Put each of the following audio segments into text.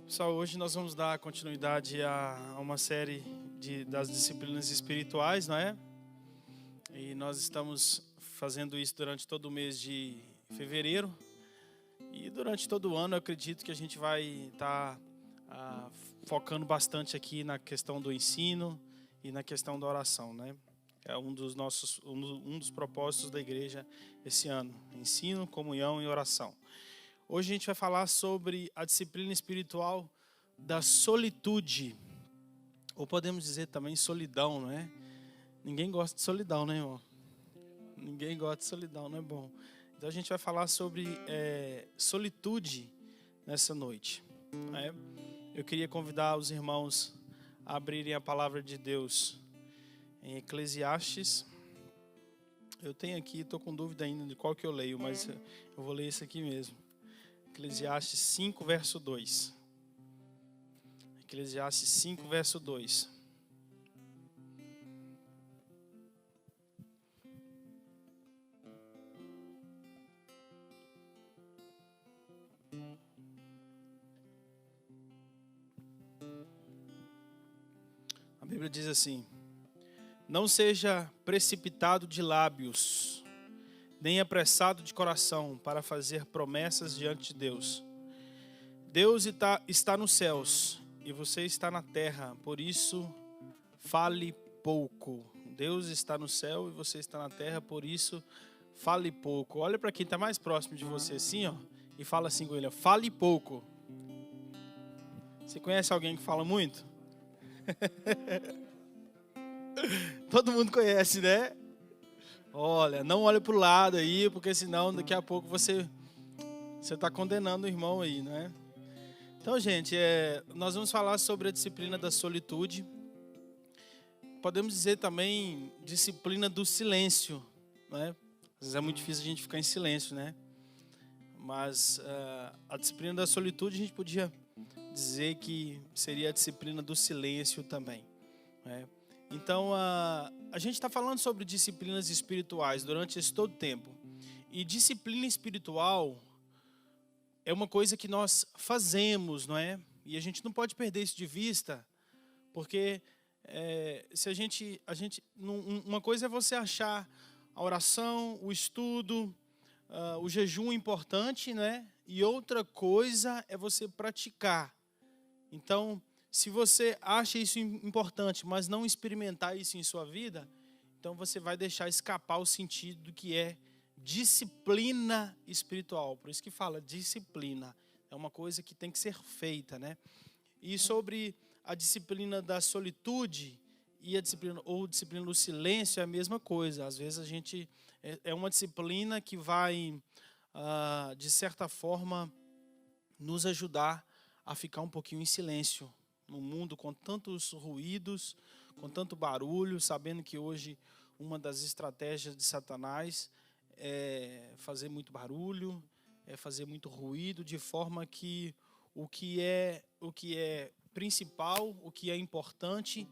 Pessoal, hoje nós vamos dar continuidade a uma série das disciplinas espirituais, não é? E nós estamos fazendo isso durante todo o mês de fevereiro. E durante todo o ano eu acredito que a gente vai estar focando bastante aqui na questão do ensino e na questão da oração, né? É um dos propósitos da igreja esse ano: ensino, comunhão e oração. Hoje a gente vai falar sobre a disciplina espiritual da solitude, ou podemos dizer também solidão, não é? Ninguém gosta de solidão, né, irmão? Ninguém gosta de solidão, não é bom. Então a gente vai falar sobre solitude nessa noite. Né? Eu queria convidar os irmãos a abrirem a palavra de Deus em Eclesiastes. Eu tenho aqui, estou com dúvida ainda de qual que eu leio, mas eu vou ler esse aqui mesmo. Eclesiastes 5, verso 2. Eclesiastes 5, verso 2. A Bíblia diz assim: não seja precipitado de lábios, nem apressado de coração para fazer promessas diante de Deus. Deus está nos céus e você está na terra, por isso fale pouco. Deus está no céu e você está na terra, por isso fale pouco. Olha para quem está mais próximo de você assim, ó, e fala assim com ele: fale pouco. Você conhece alguém que fala muito? Todo mundo conhece, né? Olha, não olha para o lado aí, porque senão daqui a pouco você está condenando o irmão aí, né? Então, gente, nós vamos falar sobre a disciplina da solitude. Podemos dizer também disciplina do silêncio, né? Às vezes é muito difícil a gente ficar em silêncio, né? Mas a disciplina da solitude a gente podia dizer que seria a disciplina do silêncio também, né? Então, a gente está falando sobre disciplinas espirituais durante esse todo tempo. E disciplina espiritual é uma coisa que nós fazemos, não é? E a gente não pode perder isso de vista, porque se a gente uma coisa é você achar a oração, o estudo, o jejum importante, né? E outra coisa é você praticar. Então, se você acha isso importante, mas não experimentar isso em sua vida, então você vai deixar escapar o sentido do que é disciplina espiritual. Por isso que fala disciplina. É uma coisa que tem que ser feita, né? E sobre a disciplina da solitude e a disciplina do silêncio é a mesma coisa. Às vezes a gente é uma disciplina que vai, de certa forma, nos ajudar a ficar um pouquinho em silêncio no mundo com tantos ruídos, com tanto barulho, sabendo que hoje uma das estratégias de Satanás é fazer muito barulho, é fazer muito ruído, de forma que o que é principal, o que é importante,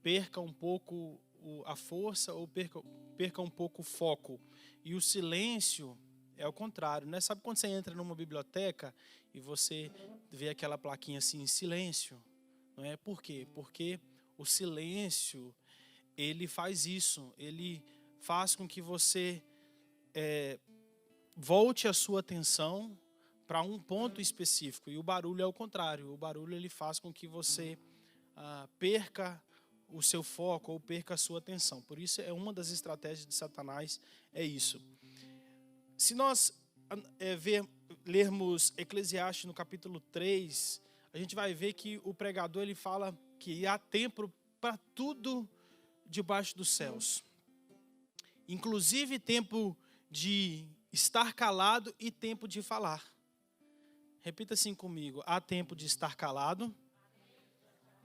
perca um pouco a força ou perca um pouco o foco. E o silêncio é o contrário, né? Sabe quando você entra numa biblioteca e você vê aquela plaquinha assim, em silêncio? Não é? Por quê? Porque o silêncio, ele faz isso, ele faz com que você volte a sua atenção para um ponto específico. E o barulho é o contrário. O barulho ele faz com que você perca o seu foco ou perca a sua atenção. Por isso é uma das estratégias de Satanás, é isso. Se nós lermos Eclesiastes no capítulo 3, a gente vai ver que o pregador ele fala que há tempo para tudo debaixo dos céus. Inclusive tempo de estar calado e tempo de falar. Repita assim comigo: há tempo de estar calado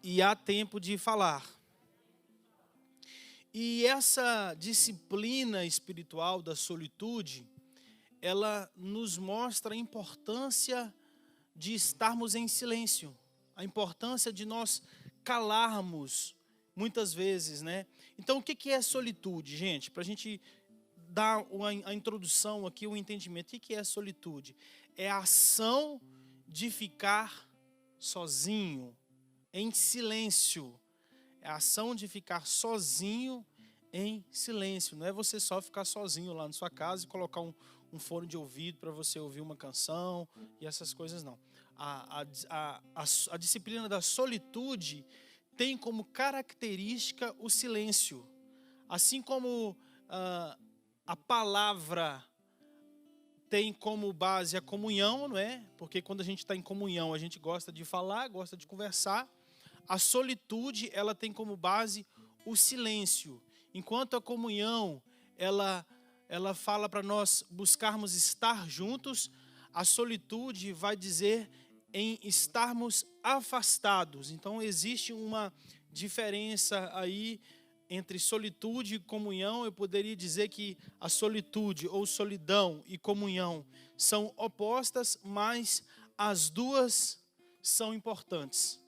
e há tempo de falar. E essa disciplina espiritual da solitude, ela nos mostra a importância de estarmos em silêncio, a importância de nós calarmos muitas vezes, né? Então, o que é solitude, gente? Para a gente dar a introdução aqui, o entendimento. O que é solitude? É a ação de ficar sozinho, em silêncio. É a ação de ficar sozinho em silêncio. Não é você só ficar sozinho lá na sua casa e colocar um fone de ouvido para você ouvir uma canção e essas coisas, não. A disciplina da solitude tem como característica o silêncio. Assim como a palavra tem como base a comunhão, não é? Porque quando a gente está em comunhão, a gente gosta de falar, gosta de conversar. A solitude, ela tem como base o silêncio. Enquanto a comunhão, ela fala para nós buscarmos estar juntos, a solitude vai dizer em estarmos afastados. Então, existe uma diferença aí entre solitude e comunhão. Eu poderia dizer que a solitude ou solidão e comunhão são opostas, mas as duas são importantes.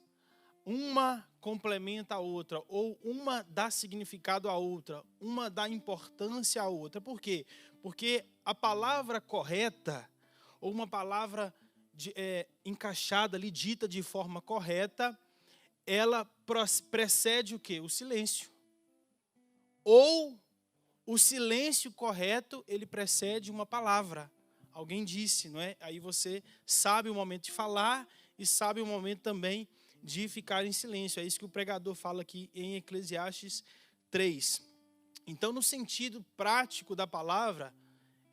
Uma complementa a outra, ou uma dá significado à outra, uma dá importância à outra. Por quê? Porque a palavra correta, ou uma palavra encaixada ali, dita de forma correta, ela precede o quê? O silêncio. Ou o silêncio correto, ele precede uma palavra. Alguém disse, não é? Aí você sabe o momento de falar e sabe o momento também de ficar em silêncio. É isso que o pregador fala aqui em Eclesiastes 3. Então, no sentido prático da palavra,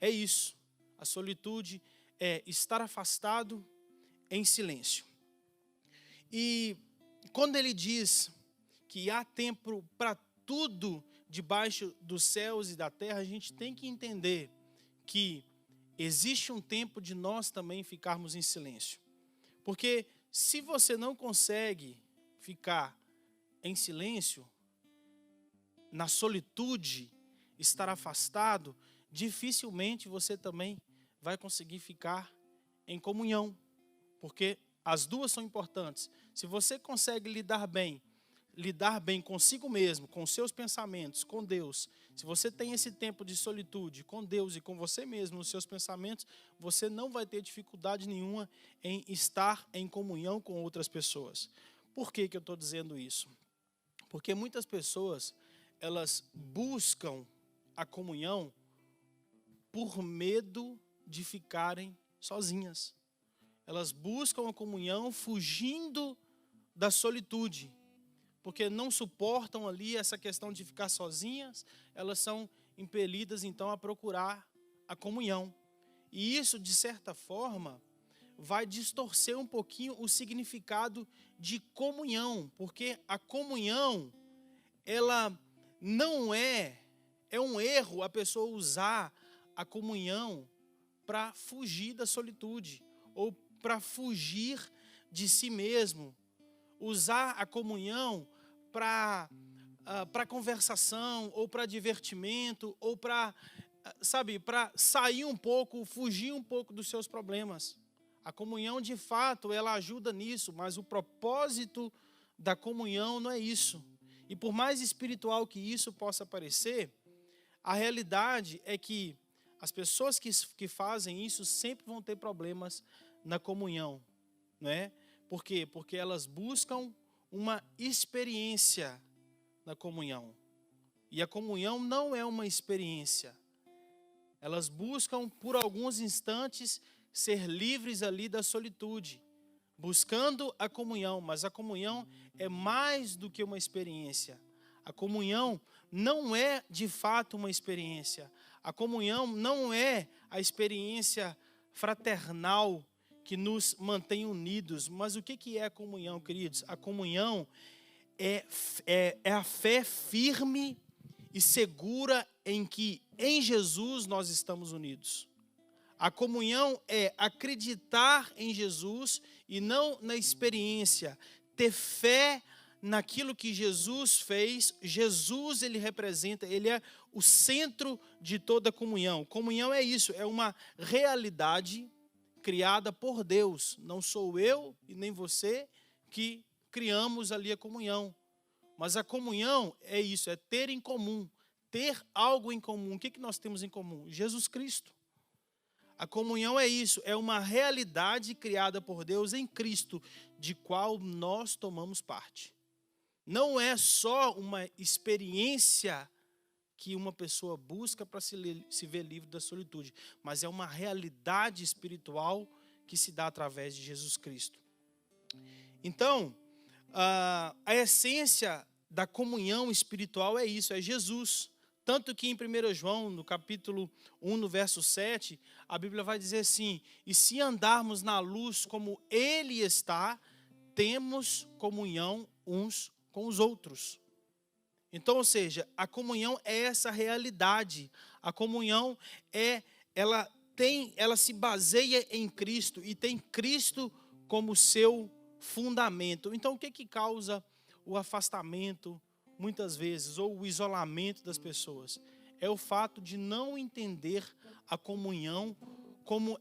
é isso. A solitude é estar afastado em silêncio. E quando ele diz que há tempo para tudo debaixo dos céus e da terra, a gente tem que entender que existe um tempo de nós também ficarmos em silêncio. Porque se você não consegue ficar em silêncio, na solitude, estar afastado, dificilmente você também vai conseguir ficar em comunhão. Porque as duas são importantes. Se você consegue lidar bem consigo mesmo, com seus pensamentos, com Deus, se você tem esse tempo de solitude com Deus e com você mesmo nos seus pensamentos, você não vai ter dificuldade nenhuma em estar em comunhão com outras pessoas. Por que eu estou dizendo isso? Porque muitas pessoas, elas buscam a comunhão por medo de ficarem sozinhas. Elas buscam a comunhão fugindo da solitude, porque não suportam ali essa questão de ficar sozinhas, elas são impelidas então a procurar a comunhão. E isso, de certa forma, vai distorcer um pouquinho o significado de comunhão, porque a comunhão, ela não é um erro a pessoa usar a comunhão para fugir da solitude, ou para fugir de si mesmo. Usar a comunhão para conversação, ou para divertimento, ou para sair um pouco, fugir um pouco dos seus problemas. A comunhão, de fato, ela ajuda nisso, mas o propósito da comunhão não é isso. E por mais espiritual que isso possa parecer, a realidade é que as pessoas que fazem isso sempre vão ter problemas na comunhão, não é? Por quê? Porque elas buscam uma experiência na comunhão. E a comunhão não é uma experiência. Elas buscam, por alguns instantes, ser livres ali da solitude, buscando a comunhão. Mas a comunhão é mais do que uma experiência. A comunhão não é, de fato, uma experiência. A comunhão não é a experiência fraternal que nos mantém unidos. Mas o que é a comunhão, queridos? A comunhão é a fé firme e segura em que em Jesus nós estamos unidos. A comunhão é acreditar em Jesus e não na experiência. Ter fé naquilo que Jesus fez. Jesus, ele representa, ele é o centro de toda a comunhão. Comunhão é isso, é uma realidade criada por Deus. Não sou eu e nem você que criamos ali a comunhão. Mas a comunhão é isso, é ter em comum, ter algo em comum. O que nós temos em comum? Jesus Cristo. A comunhão é isso, é uma realidade criada por Deus em Cristo, de qual nós tomamos parte. Não é só uma experiência que uma pessoa busca para se ver livre da solitude, mas é uma realidade espiritual que se dá através de Jesus Cristo. Então, a essência da comunhão espiritual é isso, é Jesus. Tanto que em 1 João, no capítulo 1, no verso 7, a Bíblia vai dizer assim: e se andarmos na luz como Ele está, temos comunhão uns com os outros. Então, ou seja, a comunhão é essa realidade. A comunhão ela se baseia em Cristo e tem Cristo como seu fundamento. Então, o que causa o afastamento, muitas vezes, ou o isolamento das pessoas? É o fato de não entender a comunhão como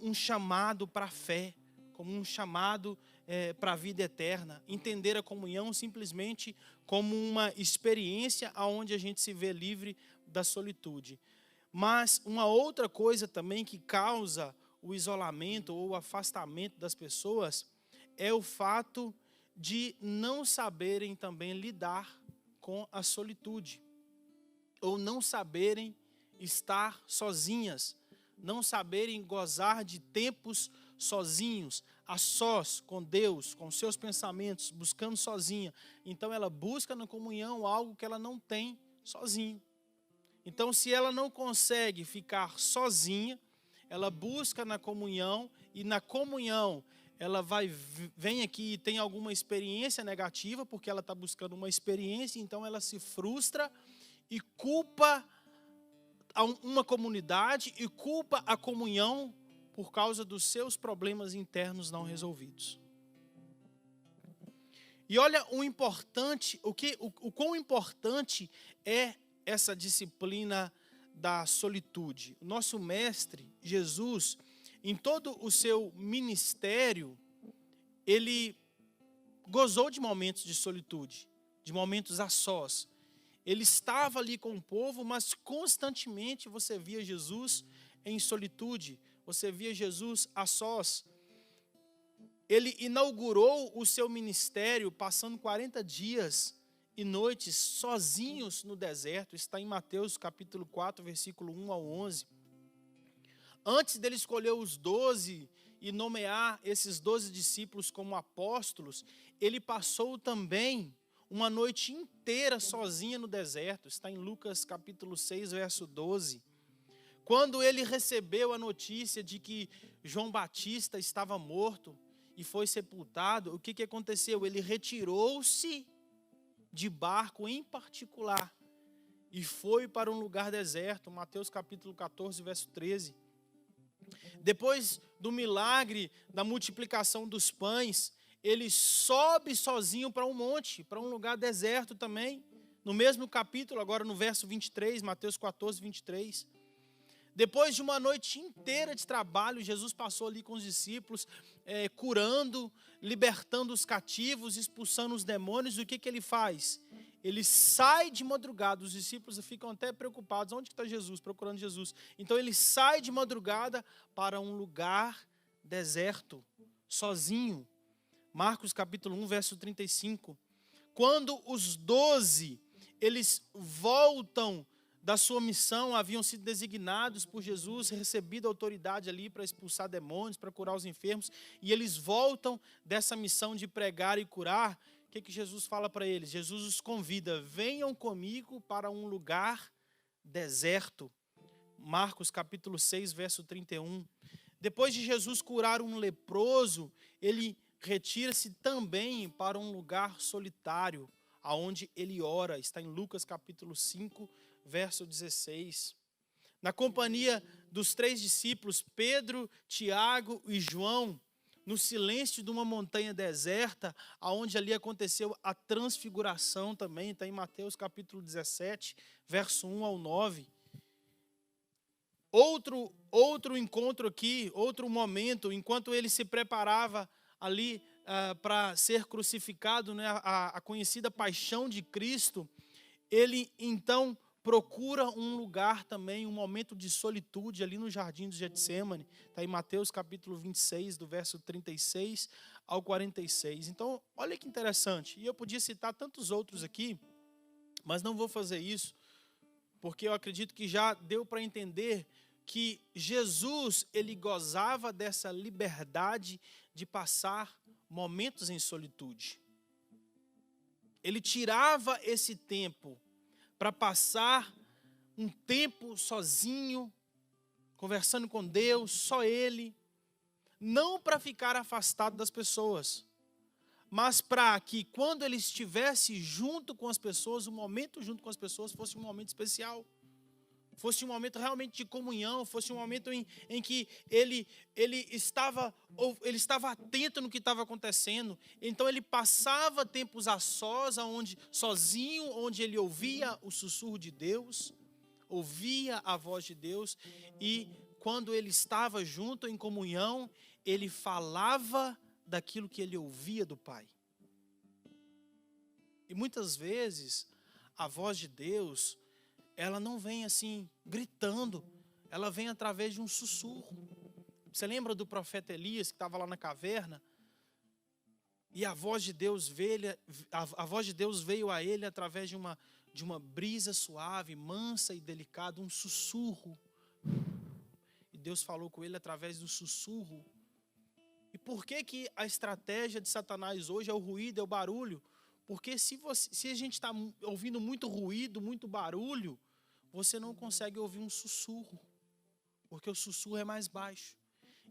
um chamado para a fé, como um chamado para a vida eterna. Entender a comunhão simplesmente como uma experiência onde a gente se vê livre da solitude. Mas uma outra coisa também que causa o isolamento ou o afastamento das pessoas é o fato de não saberem também lidar com a solitude, ou não saberem estar sozinhas, não saberem gozar de tempos sozinhos, a sós, com Deus, com seus pensamentos, buscando sozinha. Então ela busca na comunhão algo que ela não tem sozinha. Então, se ela não consegue ficar sozinha, ela busca na comunhão, e na comunhão ela vem aqui e tem alguma experiência negativa, porque ela está buscando uma experiência, então ela se frustra e culpa uma comunidade e culpa a comunhão por causa dos seus problemas internos não resolvidos. E olha o quão importante é essa disciplina da solitude. O nosso mestre, Jesus, em todo o seu ministério, ele gozou de momentos de solitude, de momentos a sós. Ele estava ali com o povo, mas constantemente você via Jesus em solitude, você via Jesus a sós. Ele inaugurou o seu ministério passando 40 dias e noites sozinhos no deserto. Está em Mateus capítulo 4, versículo 1 ao 11. Antes dele escolher os 12 e nomear esses 12 discípulos como apóstolos, ele passou também uma noite inteira sozinha no deserto. Está em Lucas capítulo 6, verso 12. Quando ele recebeu a notícia de que João Batista estava morto e foi sepultado, o que aconteceu? Ele retirou-se de barco em particular e foi para um lugar deserto. Mateus capítulo 14, verso 13. Depois do milagre da multiplicação dos pães, ele sobe sozinho para um monte, para um lugar deserto também. No mesmo capítulo, agora no verso 23, Mateus 14, 23. Depois de uma noite inteira de trabalho, Jesus passou ali com os discípulos, curando, libertando os cativos, expulsando os demônios. O que ele faz? Ele sai de madrugada, os discípulos ficam até preocupados. Onde está Jesus? Procurando Jesus. Então ele sai de madrugada para um lugar deserto, sozinho. Marcos capítulo 1, verso 35. Quando os 12, eles voltam da sua missão, haviam sido designados por Jesus, recebido autoridade ali para expulsar demônios, para curar os enfermos, e eles voltam dessa missão de pregar e curar. O que Jesus fala para eles? Jesus os convida: venham comigo para um lugar deserto. Marcos capítulo 6, verso 31. Depois de Jesus curar um leproso, ele retira-se também para um lugar solitário, aonde ele ora. Está em Lucas capítulo 5, verso 16. Na companhia dos 3 discípulos, Pedro, Tiago e João, no silêncio de uma montanha deserta, aonde ali aconteceu a transfiguração também, está em Mateus capítulo 17, verso 1 ao 9. Outro encontro aqui, outro momento, enquanto ele se preparava ali para ser crucificado, né, a conhecida paixão de Cristo, ele então procura um lugar também, um momento de solitude ali no jardim do Getsêmani. Está em Mateus capítulo 26, do verso 36 ao 46. Então, olha que interessante. E eu podia citar tantos outros aqui, mas não vou fazer isso, porque eu acredito que já deu para entender que Jesus, ele gozava dessa liberdade de passar momentos em solitude. Ele tirava esse tempo para passar um tempo sozinho, conversando com Deus, só ele, não para ficar afastado das pessoas, mas para que quando ele estivesse junto com as pessoas, o momento junto com as pessoas fosse um momento especial, fosse um momento realmente de comunhão, fosse um momento em que ele estava atento no que estava acontecendo. Então ele passava tempos a sós, sozinho, onde ele ouvia o sussurro de Deus, ouvia a voz de Deus, e quando ele estava junto em comunhão, ele falava daquilo que ele ouvia do Pai. E muitas vezes a voz de Deus, ela não vem assim, gritando. Ela vem através de um sussurro. Você lembra do profeta Elias, que estava lá na caverna? E a voz de Deus veio a ele através de uma brisa suave, mansa e delicada, um sussurro. E Deus falou com ele através do sussurro. E por que a estratégia de Satanás hoje é o ruído, é o barulho? Porque se a gente está ouvindo muito ruído, muito barulho, você não consegue ouvir um sussurro, porque o sussurro é mais baixo.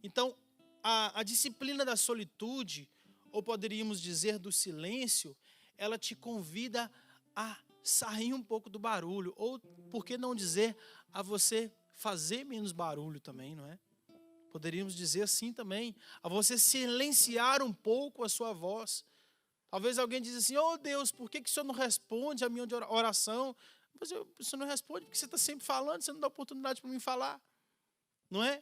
Então, a disciplina da solitude, ou poderíamos dizer do silêncio, ela te convida a sair um pouco do barulho, ou, por que não dizer, a você fazer menos barulho também, não é? Poderíamos dizer assim também, a você silenciar um pouco a sua voz. Talvez alguém diz assim: oh Deus, por que o Senhor não responde a minha oração? Mas o Senhor não responde porque você está sempre falando, você não dá oportunidade para mim falar. Não é?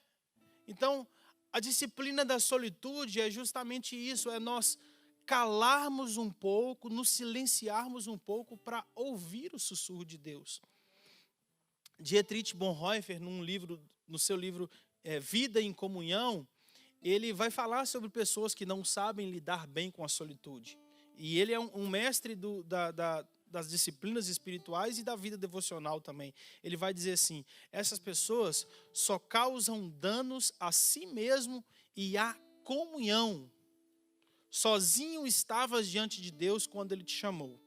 Então, a disciplina da solitude é justamente isso, é nós calarmos um pouco, nos silenciarmos um pouco para ouvir o sussurro de Deus. Dietrich Bonhoeffer, no seu livro Vida em Comunhão, ele vai falar sobre pessoas que não sabem lidar bem com a solitude. E ele é um mestre das disciplinas espirituais e da vida devocional também. Ele vai dizer assim: essas pessoas só causam danos a si mesmo e à comunhão. Sozinho estavas diante de Deus quando Ele te chamou.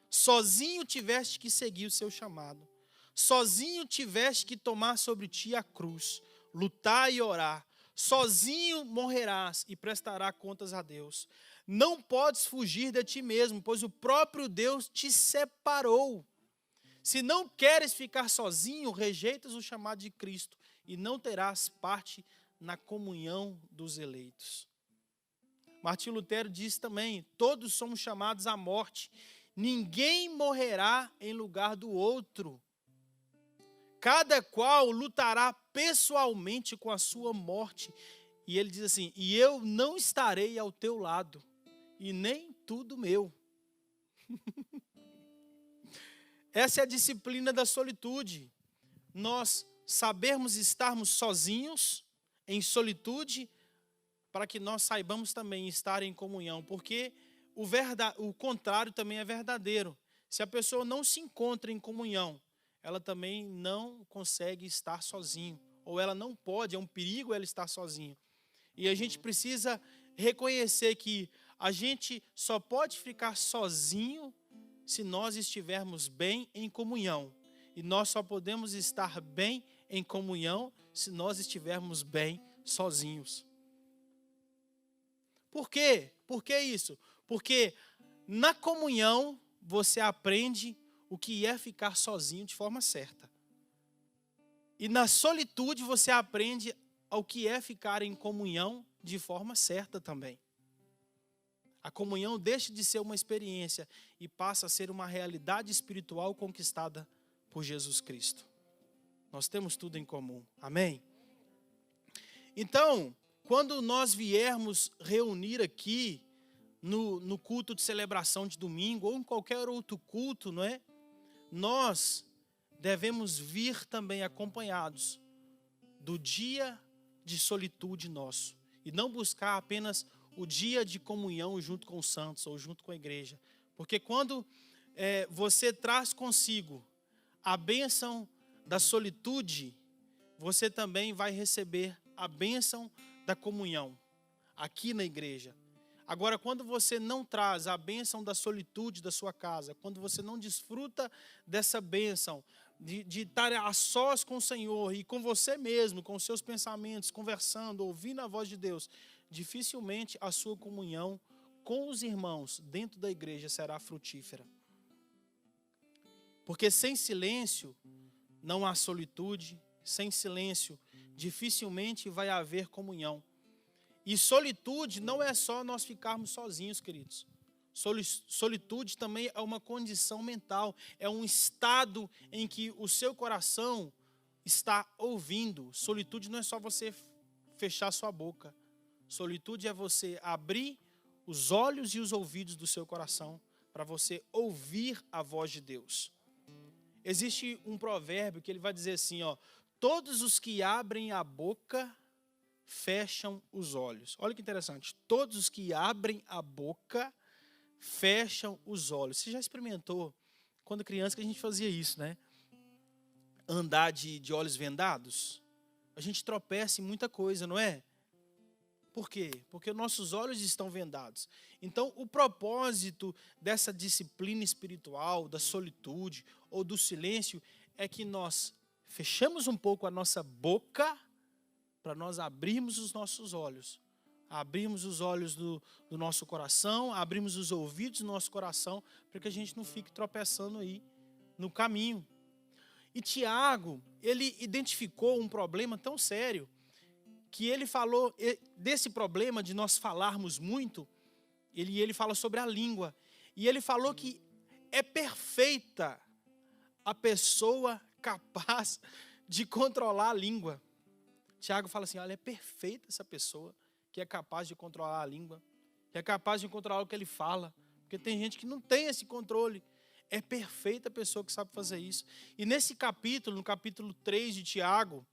Sozinho tiveste que seguir o seu chamado. Sozinho tiveste que tomar sobre ti a cruz, lutar e orar. Sozinho morrerás e prestarás contas a Deus. Não podes fugir de ti mesmo, pois o próprio Deus te separou. Se não queres ficar sozinho, rejeitas o chamado de Cristo e não terás parte na comunhão dos eleitos. Martinho Lutero diz também: todos somos chamados à morte. Ninguém morrerá em lugar do outro. Cada qual lutará pessoalmente com a sua morte. E ele diz assim: e eu não estarei ao teu lado, e nem tudo meu. Essa é a disciplina da solitude. Nós sabermos estarmos sozinhos, em solitude, para que nós saibamos também estar em comunhão. Porque o contrário também é verdadeiro. Se a pessoa não se encontra em comunhão, ela também não consegue estar sozinho. Ou ela não pode, é um perigo ela estar sozinho. E a gente precisa reconhecer que a gente só pode ficar sozinho se nós estivermos bem em comunhão. E nós só podemos estar bem em comunhão se nós estivermos bem sozinhos. Por quê? Por que isso? Porque na comunhão você aprende o que é ficar sozinho de forma certa. E na solitude você aprende o que é ficar em comunhão de forma certa também. A comunhão deixa de ser uma experiência e passa a ser uma realidade espiritual conquistada por Jesus Cristo. Nós temos tudo em comum. Amém? Então, quando nós viermos reunir aqui no culto de celebração de domingo ou em qualquer outro culto, não é? Nós devemos vir também acompanhados do dia de solitude nosso. E não buscar apenas o dia de comunhão junto com os santos ou junto com a igreja. Porque quando você traz consigo a bênção da solitude, você também vai receber a bênção da comunhão aqui na igreja. Agora, quando você não traz a bênção da solitude da sua casa, quando você não desfruta dessa bênção de estar a sós com o Senhor e com você mesmo, com os seus pensamentos, conversando, ouvindo a voz de Deus, dificilmente a sua comunhão com os irmãos dentro da igreja será frutífera. Porque sem silêncio não há solitude, sem silêncio dificilmente vai haver comunhão. E solitude não é só nós ficarmos sozinhos, queridos. Solitude também é uma condição mental, é um estado em que o seu coração está ouvindo. Solitude não é só você fechar sua boca. Solitude é você abrir os olhos e os ouvidos do seu coração para você ouvir a voz de Deus. Existe um provérbio que ele vai dizer assim, ó: todos os que abrem a boca fecham os olhos. Olha que interessante. Todos os que abrem a boca fecham os olhos. Você já experimentou, quando criança, que a gente fazia isso, né? Andar de olhos vendados? A gente tropeça em muita coisa, não é? Por quê? Porque nossos olhos estão vendados. Então, o propósito dessa disciplina espiritual, da solitude ou do silêncio, é que nós fechamos um pouco a nossa boca para nós abrirmos os nossos olhos. Abrimos os olhos do nosso coração, abrimos os ouvidos do nosso coração, para que a gente não fique tropeçando aí no caminho. E Tiago, ele identificou um problema tão sério, que ele falou desse problema de nós falarmos muito, ele fala sobre a língua. E ele falou que é perfeita a pessoa capaz de controlar a língua. Tiago fala assim, olha, é perfeita essa pessoa que é capaz de controlar a língua, que é capaz de controlar o que ele fala, porque tem gente que não tem esse controle. É perfeita a pessoa que sabe fazer isso. E nesse capítulo, no capítulo 3 de Tiago,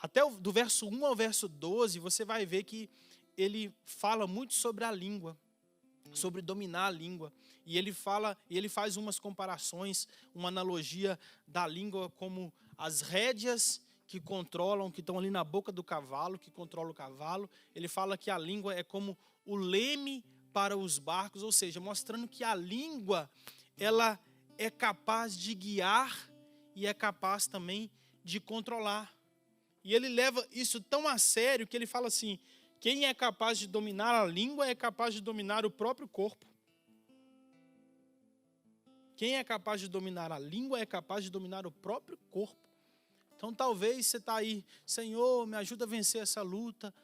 até do verso 1 ao verso 12, você vai ver que ele fala muito sobre a língua, sobre dominar a língua. E ele faz umas comparações, uma analogia da língua como as rédeas que controlam, que estão ali na boca do cavalo, que controla o cavalo. Ele fala que a língua é como o leme para os barcos, ou seja, mostrando que a língua, ela é capaz de guiar e é capaz também de controlar. E ele leva isso tão a sério que ele fala assim, quem é capaz de dominar a língua é capaz de dominar o próprio corpo. Quem é capaz de dominar a língua é capaz de dominar o próprio corpo. Então talvez você está aí, Senhor, me ajuda a vencer essa luta.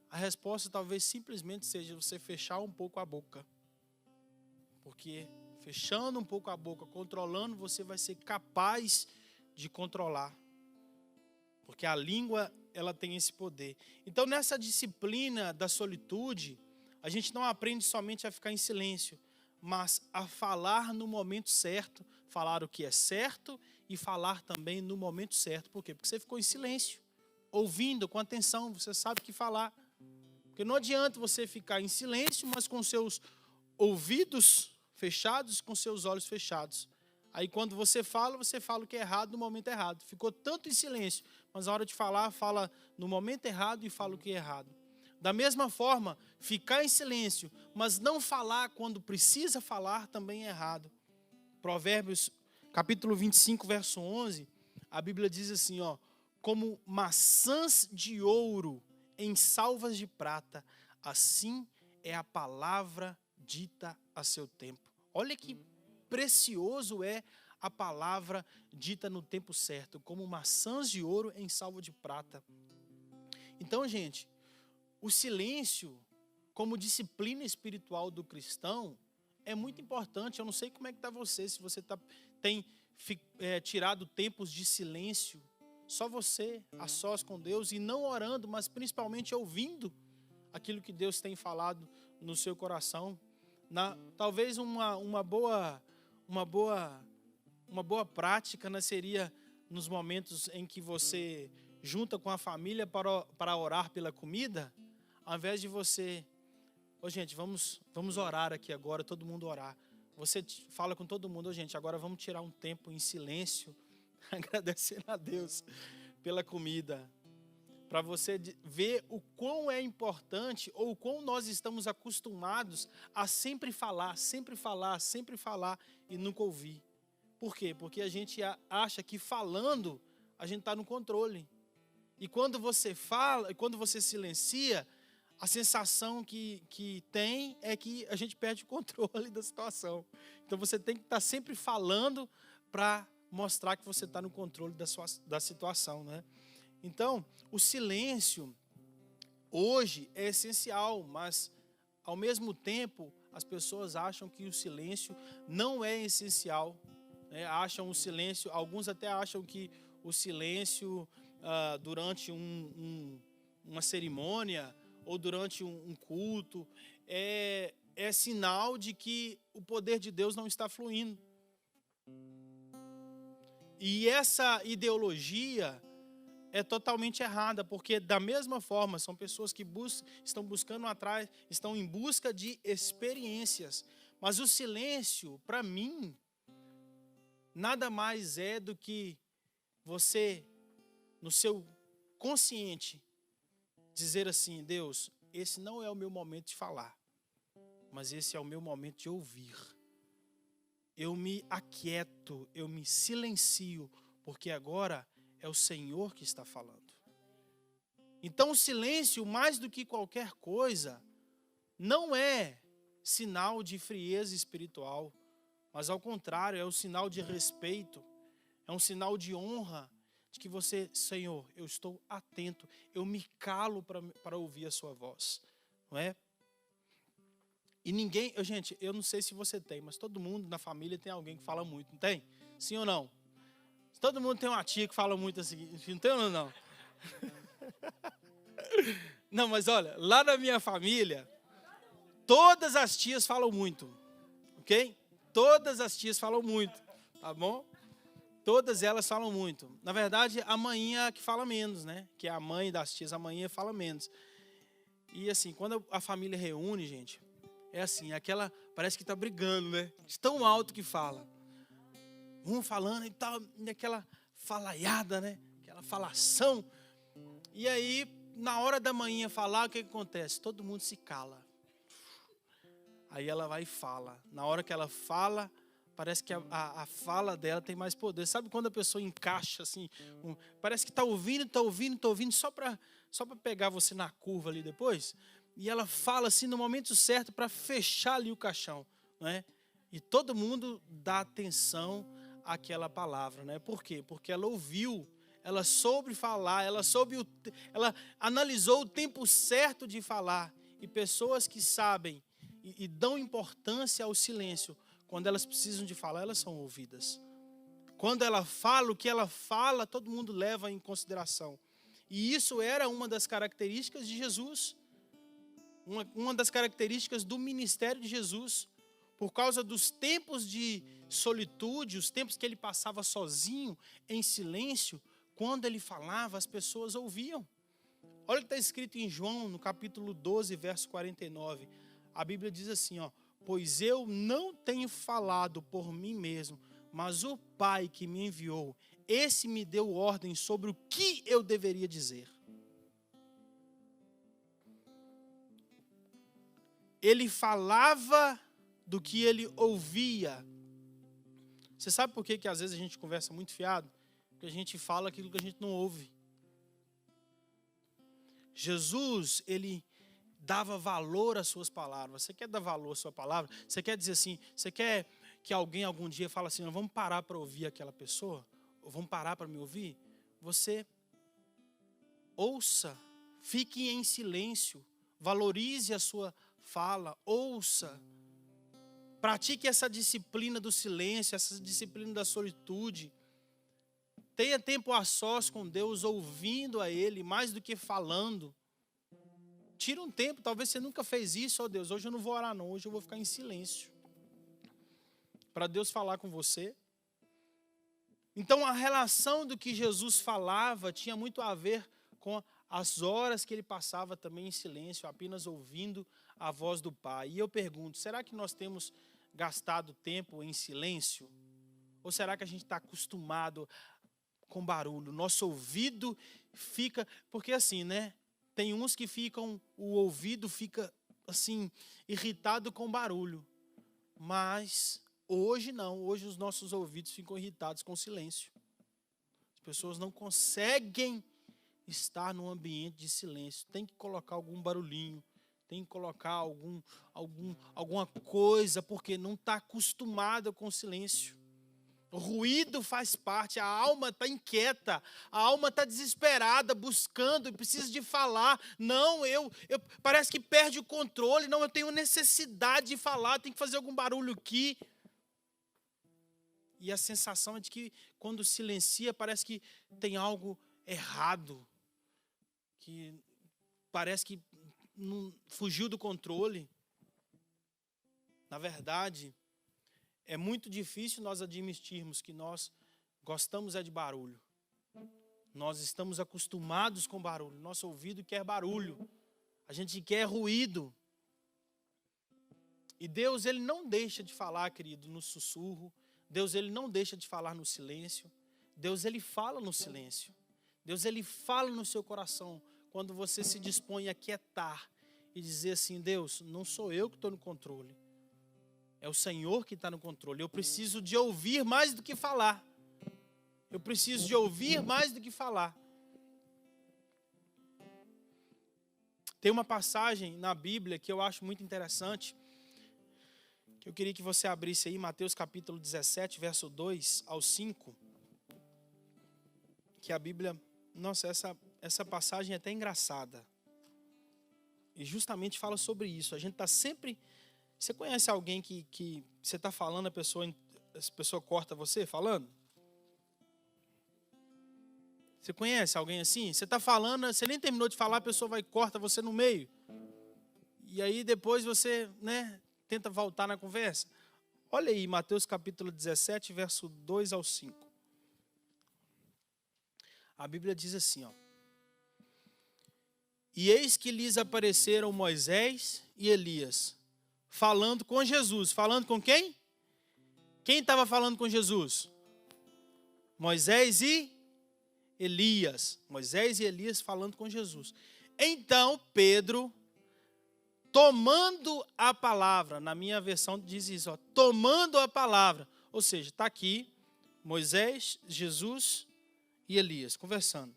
A resposta talvez simplesmente seja você fechar um pouco a boca. Porque fechando um pouco a boca, controlando, você vai ser capaz de controlar. Porque a língua, ela tem esse poder. Então nessa disciplina da solitude, a gente não aprende somente a ficar em silêncio, mas a falar no momento certo, falar o que é certo e falar também no momento certo. Por quê? Porque você ficou em silêncio, ouvindo com atenção, você sabe o que falar. Porque não adianta você ficar em silêncio, mas com seus ouvidos fechados, com seus olhos fechados. Aí quando você fala o que é errado no momento errado. Ficou tanto em silêncio, mas na hora de falar, fala no momento errado e fala o que é errado. Da mesma forma, ficar em silêncio, mas não falar quando precisa falar também é errado. Provérbios, capítulo 25, verso 11, a Bíblia diz assim, ó, como maçãs de ouro em salvas de prata, assim é a palavra dita a seu tempo. Olha que precioso é a palavra dita no tempo certo, como maçãs de ouro em salva de prata. Então, gente, o silêncio, como disciplina espiritual do cristão, é muito importante. Eu não sei como é que está você, se você tem tirado tempos de silêncio, só você, a sós com Deus, e não orando, mas principalmente ouvindo aquilo que Deus tem falado no seu coração. Talvez uma boa uma boa prática, né, seria nos momentos em que você junta com a família para orar pela comida, ao invés de você... gente, vamos orar aqui agora, todo mundo orar. Você fala com todo mundo, gente, agora vamos tirar um tempo em silêncio, agradecendo a Deus pela comida. Para você ver o quão é importante, ou o quão nós estamos acostumados a sempre falar, sempre falar, sempre falar e nunca ouvir. Por quê? Porque a gente acha que falando, a gente está no controle. E quando você fala, quando você silencia, a sensação que tem é que a gente perde o controle da situação. Então você tem que estar sempre falando para mostrar que você está no controle da situação, né? Então, o silêncio hoje é essencial, mas ao mesmo tempo as pessoas acham que o silêncio não é essencial, né? Acham o silêncio, alguns até acham que o silêncio durante uma cerimônia ou durante um culto é sinal de que o poder de Deus não está fluindo. E essa ideologia é totalmente errada, porque da mesma forma são pessoas que estão buscando atrás, estão em busca de experiências. Mas o silêncio, para mim, nada mais é do que você, no seu consciente, dizer assim: Deus, esse não é o meu momento de falar, mas esse é o meu momento de ouvir. Eu me aquieto, eu me silencio, porque agora é o Senhor que está falando. Então o silêncio, mais do que qualquer coisa, não é sinal de frieza espiritual, mas ao contrário, é um sinal de respeito, é um sinal de honra, de que você, Senhor, eu estou atento, eu me calo para ouvir a sua voz, não é? E ninguém, gente, eu não sei se você tem, mas todo mundo na família tem alguém que fala muito, não tem? Sim ou não? Todo mundo tem uma tia que fala muito assim, não tem ou não? Não, mas olha, lá na minha família, todas as tias falam muito, ok? Todas as tias falam muito, tá bom? Todas elas falam muito. Na verdade, a mainha que fala menos, né? Que é a mãe das tias, a mainha fala menos. E assim, quando a família reúne, gente, é assim, aquela, parece que tá brigando, né? De tão alto que fala. Um falando e tal, aquela falaiada, né? Aquela falação. E aí, na hora da manhã falar, o que acontece? Todo mundo se cala. Aí ela vai e fala. Na hora que ela fala, parece que a fala dela tem mais poder. Sabe quando a pessoa encaixa assim? Parece que está ouvindo, só para pegar você na curva ali depois. E ela fala assim no momento certo para fechar ali o caixão, não é? E todo mundo dá atenção àquela palavra, né? Por quê? Porque ela ouviu, ela soube falar, ela analisou o tempo certo de falar. E pessoas que sabem e dão importância ao silêncio, quando elas precisam de falar, elas são ouvidas. Quando ela fala, o que ela fala, todo mundo leva em consideração. E isso era uma das características de Jesus. Uma das características do ministério de Jesus. Por causa dos tempos de solitude, os tempos que ele passava sozinho, em silêncio, quando ele falava, as pessoas ouviam. Olha o que está escrito em João, no capítulo 12, verso 49. A Bíblia diz assim, ó: pois eu não tenho falado por mim mesmo, mas o Pai que me enviou, esse me deu ordem sobre o que eu deveria dizer. Ele falava do que ele ouvia. Você sabe por que às vezes a gente conversa muito fiado? Porque a gente fala aquilo que a gente não ouve. Jesus, ele dava valor às suas palavras. Você quer dar valor à sua palavra? Você quer dizer assim, você quer que alguém algum dia fale assim, vamos parar para ouvir aquela pessoa? Ou vamos parar para me ouvir? Você ouça, fique em silêncio, valorize a sua fala, ouça. Pratique essa disciplina do silêncio, essa disciplina da solitude. Tenha tempo a sós com Deus, ouvindo a Ele, mais do que falando. Tira um tempo, talvez você nunca fez isso, ó Deus, hoje eu não vou orar não, hoje eu vou ficar em silêncio. Para Deus falar com você. Então, a relação do que Jesus falava tinha muito a ver com as horas que ele passava também em silêncio, apenas ouvindo a voz do Pai. E eu pergunto, será que nós temos gastado tempo em silêncio? Ou será que a gente está acostumado com barulho? Nosso ouvido fica... Porque assim, né? Tem uns que ficam... O ouvido fica, assim, irritado com barulho. Mas hoje não. Hoje os nossos ouvidos ficam irritados com silêncio. As pessoas não conseguem estar num ambiente de silêncio. Tem que colocar algum barulhinho. Tem que colocar alguma coisa, porque não está acostumada com o silêncio. O ruído faz parte, a alma está inquieta, a alma está desesperada, buscando e precisa de falar. Não, parece que perde o controle. Não, eu tenho necessidade de falar, tenho que fazer algum barulho aqui. E a sensação é de que quando silencia, parece que tem algo errado. Que parece que não fugiu do controle. Na verdade, é muito difícil nós admitirmos que nós gostamos de barulho. Nós estamos acostumados com barulho. Nosso ouvido quer barulho. A gente quer ruído. E Deus, Ele não deixa de falar, querido, no sussurro. Deus, Ele não deixa de falar no silêncio. Deus, Ele fala no silêncio. Deus, Ele fala no seu coração. Quando você se dispõe a quietar e dizer assim, Deus, não sou eu que estou no controle. É o Senhor que está no controle. Eu preciso de ouvir mais do que falar. Eu preciso de ouvir mais do que falar. Tem uma passagem na Bíblia que eu acho muito interessante, que eu queria que você abrisse aí, Mateus capítulo 17, verso 2 ao 5. Que a Bíblia... Nossa, essa passagem é até engraçada. E justamente fala sobre isso. A gente está sempre... Você conhece alguém que você está falando, a pessoa corta você falando? Você conhece alguém assim? Você está falando, você nem terminou de falar, a pessoa vai e corta você no meio. E aí depois você, tenta voltar na conversa. Olha aí, Mateus capítulo 17, verso 2 ao 5. A Bíblia diz assim, ó. E eis que lhes apareceram Moisés e Elias, falando com Jesus. Falando com quem? Quem estava falando com Jesus? Moisés e Elias. Moisés e Elias falando com Jesus. Então, Pedro, tomando a palavra, na minha versão diz isso, ó, tomando a palavra. Ou seja, está aqui Moisés, Jesus e Elias conversando.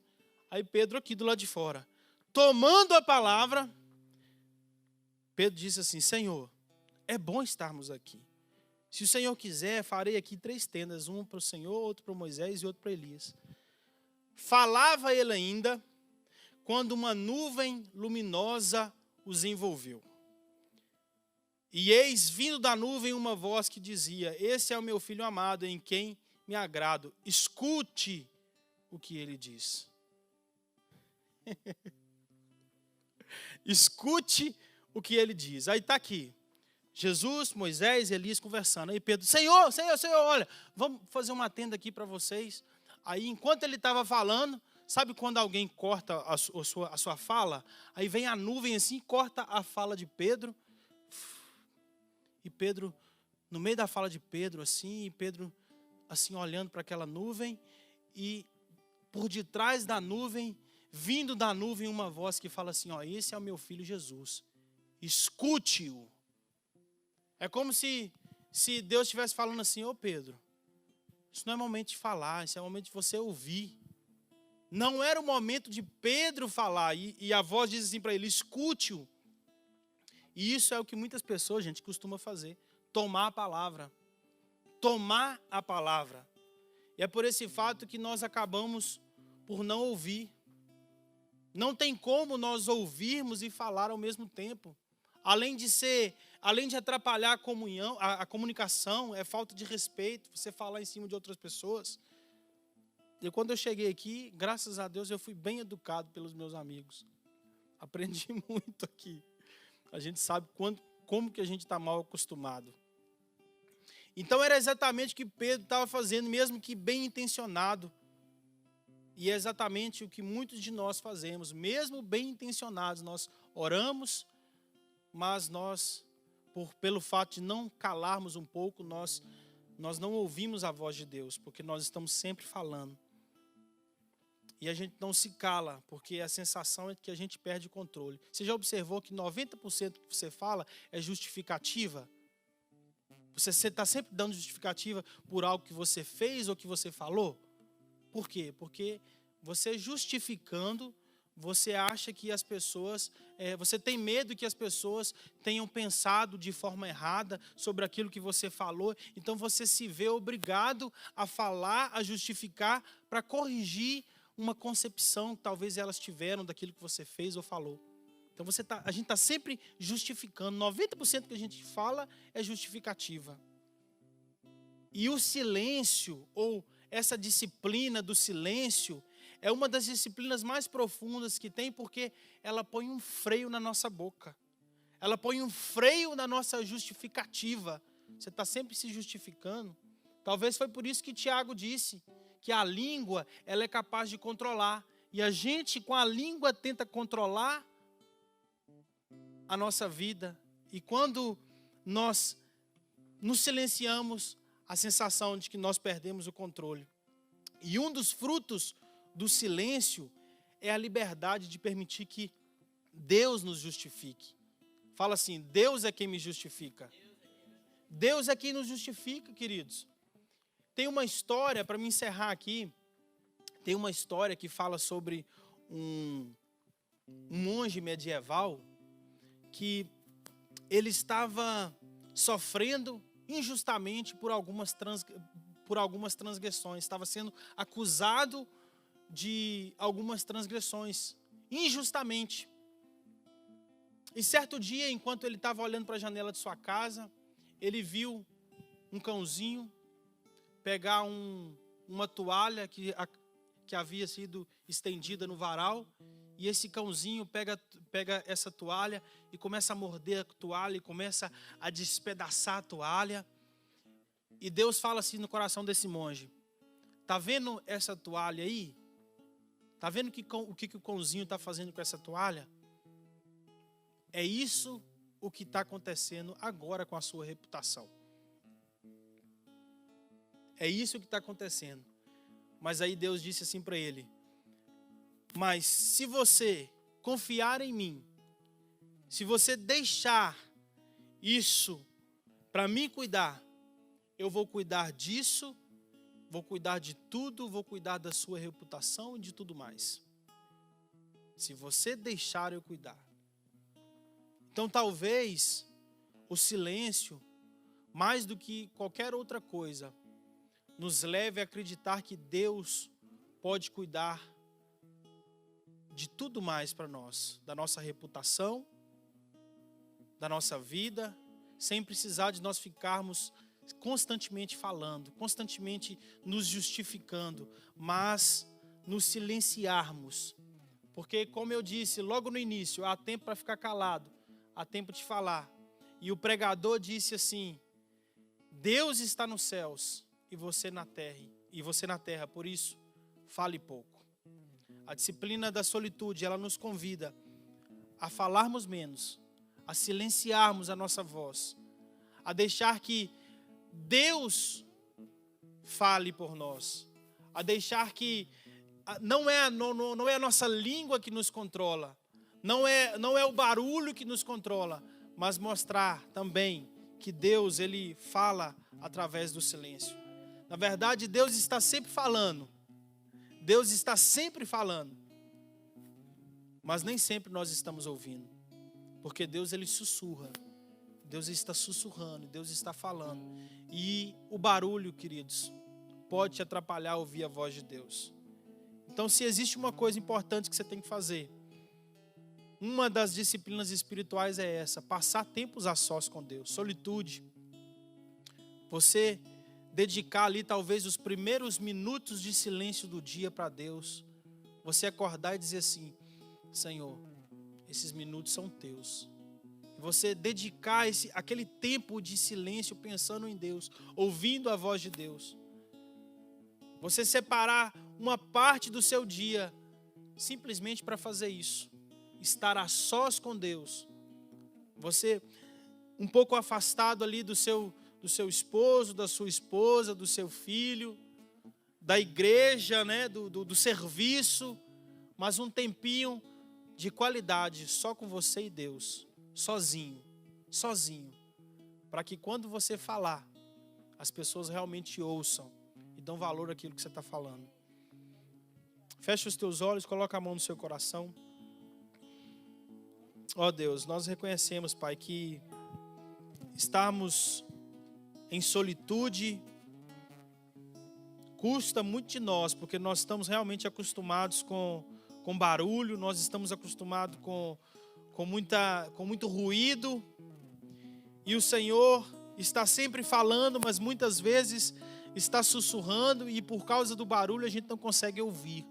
Aí Pedro aqui do lado de fora. Tomando a palavra, Pedro disse assim, Senhor, é bom estarmos aqui. Se o Senhor quiser, farei aqui 3 tendas, uma para o Senhor, outra para Moisés e outra para Elias. Falava ele ainda, quando uma nuvem luminosa os envolveu. E eis, vindo da nuvem, uma voz que dizia, esse é o meu filho amado, em quem me agrado. Escute o que ele diz. Escute o que ele diz. Aí está aqui. Jesus, Moisés e Elias conversando. Aí Pedro, Senhor, olha, vamos fazer uma tenda aqui para vocês. Aí, enquanto ele estava falando, sabe quando alguém corta a sua fala? Aí vem a nuvem assim, corta a fala de Pedro. E Pedro, no meio da fala de Pedro, assim, e Pedro, assim, olhando para aquela nuvem. E por detrás da nuvem, vindo da nuvem, uma voz que fala assim, ó, esse é o meu filho Jesus. Escute-o. É como se Deus estivesse falando assim, ô Pedro, isso não é momento de falar, isso é momento de você ouvir. Não era o momento de Pedro falar, e a voz diz assim para ele, escute-o. E isso é o que muitas pessoas, gente, costumam fazer, tomar a palavra. Tomar a palavra. E é por esse fato que nós acabamos por não ouvir. Não tem como nós ouvirmos e falar ao mesmo tempo. Além de atrapalhar a comunhão, a comunicação, é falta de respeito, você falar em cima de outras pessoas. E quando eu cheguei aqui, graças a Deus, eu fui bem educado pelos meus amigos. Aprendi muito aqui. A gente sabe como que a gente está mal acostumado. Então era exatamente o que Pedro estava fazendo, mesmo que bem intencionado. E é exatamente o que muitos de nós fazemos, mesmo bem intencionados. Nós oramos, mas nós, pelo fato de não calarmos um pouco, nós não ouvimos a voz de Deus, porque nós estamos sempre falando. E a gente não se cala, porque a sensação é que a gente perde o controle. Você já observou que 90% do que você fala é justificativa? Você está sempre dando justificativa por algo que você fez ou que você falou? Por quê? Porque você justificando, você acha que as pessoas, você tem medo que as pessoas tenham pensado de forma errada sobre aquilo que você falou. Então você se vê obrigado a falar, a justificar, para corrigir uma concepção que talvez elas tiveram daquilo que você fez ou falou. Então a gente está sempre justificando. 90% que a gente fala é justificativa. E o silêncio, ou essa disciplina do silêncio, é uma das disciplinas mais profundas que tem, porque ela põe um freio na nossa boca. Ela põe um freio na nossa justificativa. Você está sempre se justificando. Talvez foi por isso que Tiago disse que a língua, ela é capaz de controlar. E a gente, com a língua, tenta controlar a nossa vida. E quando nós nos silenciamos, a sensação de que nós perdemos o controle. E um dos frutos do silêncio é a liberdade de permitir que Deus nos justifique. Fala assim: Deus é quem me justifica. Deus é quem nos justifica, queridos. Tem uma história, para me encerrar aqui, tem uma história que fala sobre um monge medieval que ele estava sofrendo injustamente por algumas transgressões. Estava sendo acusado de algumas transgressões, injustamente. E certo dia, enquanto ele estava olhando para a janela de sua casa, ele viu um cãozinho pegar uma toalha que havia sido estendida no varal, e esse cãozinho pega essa toalha e começa a morder a toalha, e começa a despedaçar a toalha. E Deus fala assim no coração desse monge: tá vendo essa toalha aí? Tá vendo o que o cãozinho está fazendo com essa toalha? É isso o que está acontecendo agora com a sua reputação. É isso que está acontecendo. Mas aí Deus disse assim para ele: mas se você confiar em mim, se você deixar isso para mim cuidar, eu vou cuidar disso, vou cuidar de tudo, vou cuidar da sua reputação e de tudo mais. Se você deixar eu cuidar. Então talvez o silêncio, mais do que qualquer outra coisa, nos leve a acreditar que Deus pode cuidar de tudo mais para nós, da nossa reputação, da nossa vida, sem precisar de nós ficarmos constantemente falando, constantemente nos justificando, mas nos silenciarmos. Porque, como eu disse logo no início, há tempo para ficar calado, há tempo de falar. E o pregador disse assim: Deus está nos céus e você na terra, por isso, fale pouco. A disciplina da solitude, ela nos convida a falarmos menos, a silenciarmos a nossa voz, a deixar que Deus fale por nós, a deixar que não é a nossa língua que nos controla, não é o barulho que nos controla, mas mostrar também que Deus, ele fala através do silêncio. Na verdade, Deus está sempre falando. Deus está sempre falando. Mas nem sempre nós estamos ouvindo. Porque Deus, ele sussurra. Deus está sussurrando, Deus está falando. E o barulho, queridos, pode te atrapalhar a ouvir a voz de Deus. Então, se existe uma coisa importante que você tem que fazer, uma das disciplinas espirituais é essa: passar tempos a sós com Deus. Solitude. Você dedicar ali talvez os primeiros minutos de silêncio do dia para Deus. Você acordar e dizer assim: Senhor, esses minutos são teus. Você dedicar aquele tempo de silêncio pensando em Deus, ouvindo a voz de Deus. Você separar uma parte do seu dia simplesmente para fazer isso. Estar a sós com Deus. Você um pouco afastado ali do seu esposo, da sua esposa, do seu filho, da igreja, né, do serviço, mas um tempinho de qualidade só com você e Deus. Sozinho, para que quando você falar, as pessoas realmente ouçam e dão valor àquilo que você está falando. Fecha os teus olhos, coloca a mão no seu coração. Ó Deus, nós reconhecemos, Pai, que estarmos em solitude custa muito de nós, porque nós estamos realmente acostumados com barulho, nós estamos acostumados com muito ruído, e o Senhor está sempre falando, mas muitas vezes está sussurrando, e por causa do barulho a gente não consegue ouvir.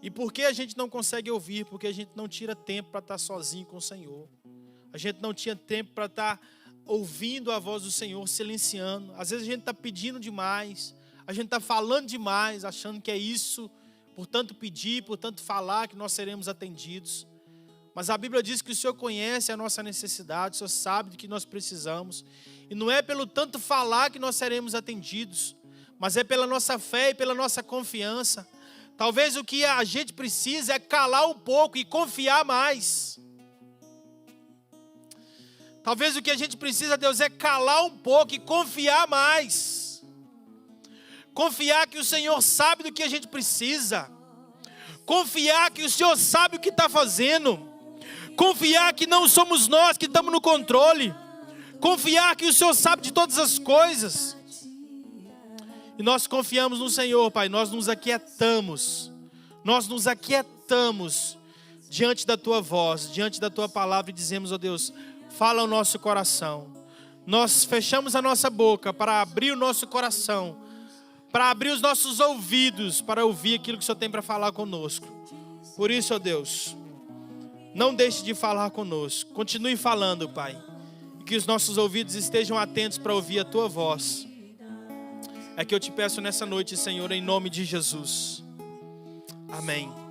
E por que a gente não consegue ouvir? Porque a gente não tira tempo para estar sozinho com o Senhor. A gente não tinha tempo para estar ouvindo a voz do Senhor, silenciando. Às vezes a gente está pedindo demais, a gente está falando demais, achando que é isso, por tanto pedir, por tanto falar, que nós seremos atendidos. Mas a Bíblia diz que o Senhor conhece a nossa necessidade, o Senhor sabe do que nós precisamos. E não é pelo tanto falar que nós seremos atendidos, mas é pela nossa fé e pela nossa confiança. Talvez o que a gente precisa é calar um pouco e confiar mais. Talvez o que a gente precisa, Deus, é calar um pouco e confiar mais. Confiar que o Senhor sabe do que a gente precisa. Confiar que o Senhor sabe o que está fazendo. Confiar que não somos nós que estamos no controle. Confiar que o Senhor sabe de todas as coisas. E nós confiamos no Senhor, Pai. Nós nos aquietamos. Nós nos aquietamos diante da Tua voz, diante da Tua palavra, e dizemos, ó Deus, fala ao nosso coração. Nós fechamos a nossa boca para abrir o nosso coração, para abrir os nossos ouvidos, para ouvir aquilo que o Senhor tem para falar conosco. Por isso, ó Deus, não deixe de falar conosco. Continue falando, Pai. E que os nossos ouvidos estejam atentos para ouvir a Tua voz. É que eu te peço nessa noite, Senhor, em nome de Jesus. Amém.